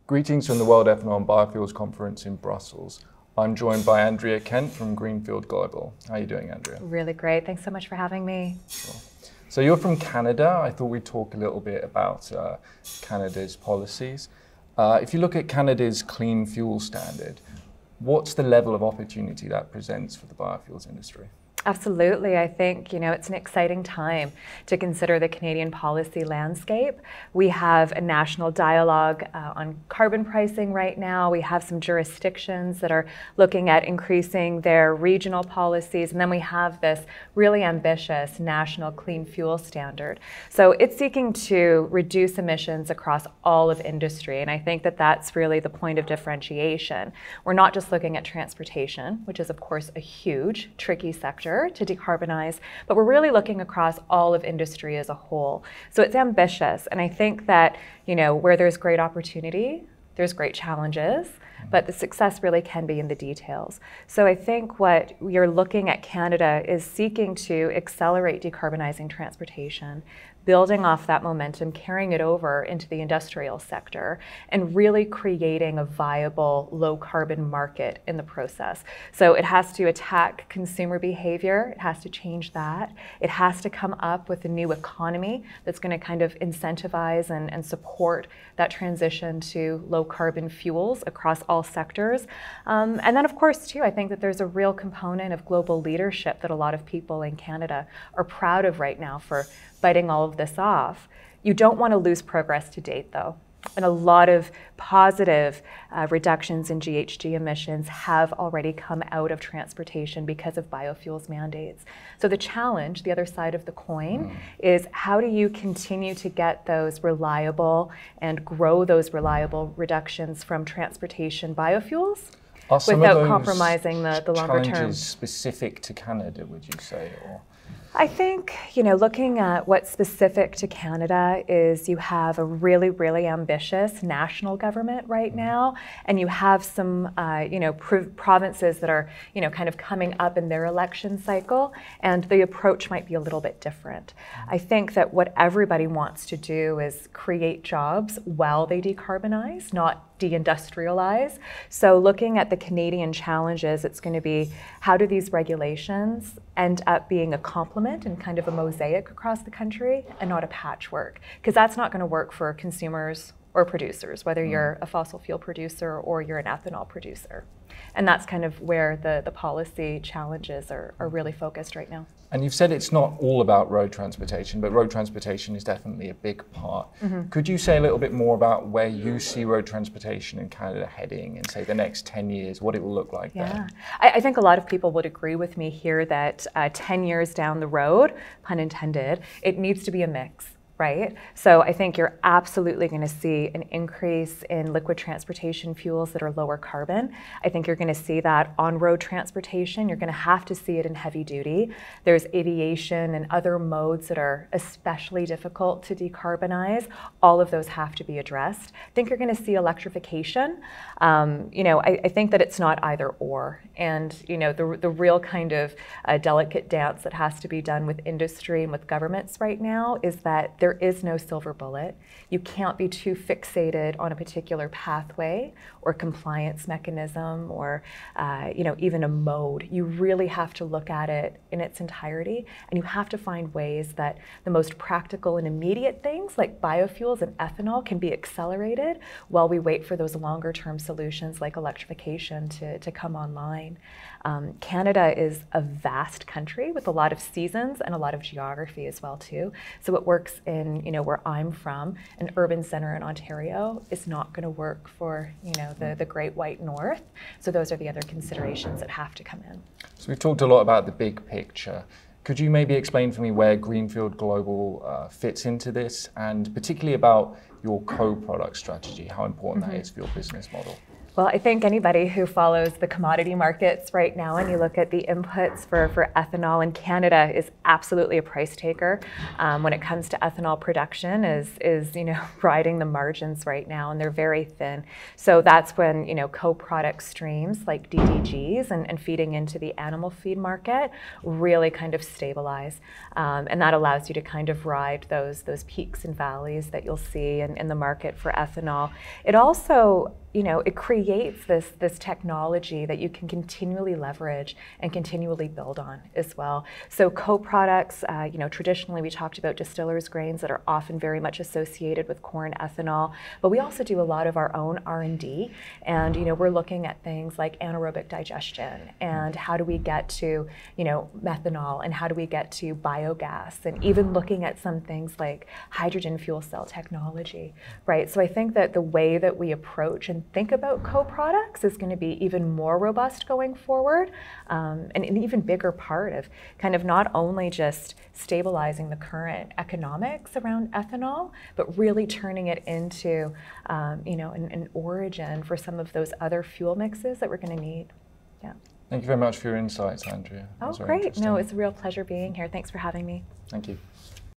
Greetings from the World Ethanol Biofuels Conference in Brussels. I'm joined by Andrea Kent from Greenfield Global. How are you doing, Andrea? Really great. Thanks so much for having me. Sure. So you're from Canada. I thought we'd talk a little bit about Canada's policies. If you look at Canada's clean fuel standard, what's the level of opportunity that presents for the biofuels industry? Absolutely. I think, it's an exciting time to consider the Canadian policy landscape. We have a national dialogue on carbon pricing right now. We have some jurisdictions that are looking at increasing their regional policies. And then we have this really ambitious national clean fuel standard. So it's seeking to reduce emissions across all of industry. And I think that that's really the point of differentiation. We're not just looking at transportation, which is, of course, a huge, tricky sector to decarbonize, but we're really looking across all of industry as a whole. So it's ambitious, and I think that, where there's great opportunity, there's great challenges, but the success really can be in the details. So I think what you're looking at Canada is seeking to accelerate decarbonizing transportation, building off that momentum, carrying it over into the industrial sector, and really creating a viable low carbon market in the process. So it has to attack consumer behavior, it has to change that, it has to come up with a new economy that's going to kind of incentivize and support that transition to low carbon fuels across all sectors. And then of course too, I think that there's a real component of global leadership that a lot of people in Canada are proud of right now for biting all of this off. You don't want to lose progress to date though. And a lot of positive reductions in GHG emissions have already come out of transportation because of biofuels mandates. So the challenge, the other side of the coin, is how do you continue to get those reliable and grow those reliable reductions from transportation biofuels without compromising the longer term? Challenges specific to Canada, would you say? Or? I think, looking at what's specific to Canada is you have a really, really ambitious national government right now, and you have some, provinces that are, kind of coming up in their election cycle, and the approach might be a little bit different. I think that what everybody wants to do is create jobs while they decarbonize, not deindustrialize. So looking at the Canadian challenges, it's going to be how do these regulations end up being a complement and kind of a mosaic across the country and not a patchwork, because that's not going to work for consumers or producers, whether you're a fossil fuel producer or you're an ethanol producer. And that's kind of where the policy challenges are really focused right now. And you've said it's not all about road transportation, but road transportation is definitely a big part. Could you say a little bit more about where you see road transportation in Canada heading in, say, the next 10 years, what it will look like then? I think a lot of people would agree with me here that 10 years down the road, pun intended, it needs to be a mix. Right? So I think you're absolutely going to see an increase in liquid transportation fuels that are lower carbon. I think you're going to see that on road transportation. You're going to have to see it in heavy duty. There's aviation and other modes that are especially difficult to decarbonize. All of those have to be addressed. I think you're going to see electrification. I think that it's not either or. And, the real kind of delicate dance that has to be done with industry and with governments right now is that there is no silver bullet. You can't be too fixated on a particular pathway or compliance mechanism or even a mode. You really have to look at it in its entirety, and you have to find ways that the most practical and immediate things like biofuels and ethanol can be accelerated while we wait for those longer term solutions like electrification to come online. Canada is a vast country with a lot of seasons and a lot of geography as well too. So it works in, where I'm from, an urban center in Ontario is not going to work for, the Great White North. So those are the other considerations that have to come in. So we've talked a lot about the big picture. Could you maybe explain for me where Greenfield Global fits into this, and particularly about your co-product strategy, how important that is for your business model? Well, I think anybody who follows the commodity markets right now and you look at the inputs for ethanol in Canada is absolutely a price taker. When it comes to ethanol production is riding the margins right now, and they're very thin. So that's when co-product streams like DDGs and feeding into the animal feed market really kind of stabilize. And that allows you to kind of ride those peaks and valleys that you'll see in the market for ethanol. It also it creates this technology that you can continually leverage and continually build on as well. So co-products, traditionally we talked about distillers grains that are often very much associated with corn ethanol, but we also do a lot of our own R&D, and we're looking at things like anaerobic digestion and how do we get to methanol and how do we get to biogas, and even looking at some things like hydrogen fuel cell technology, right? So I think that the way that we approach and think about co-products is going to be even more robust going forward, and an even bigger part of kind of not only just stabilizing the current economics around ethanol, but really turning it into an origin for some of those other fuel mixes that we're going to need. Yeah. Thank you very much for your insights, Andrea. Oh, great. No, it's a real pleasure being here. Thanks for having me. Thank you.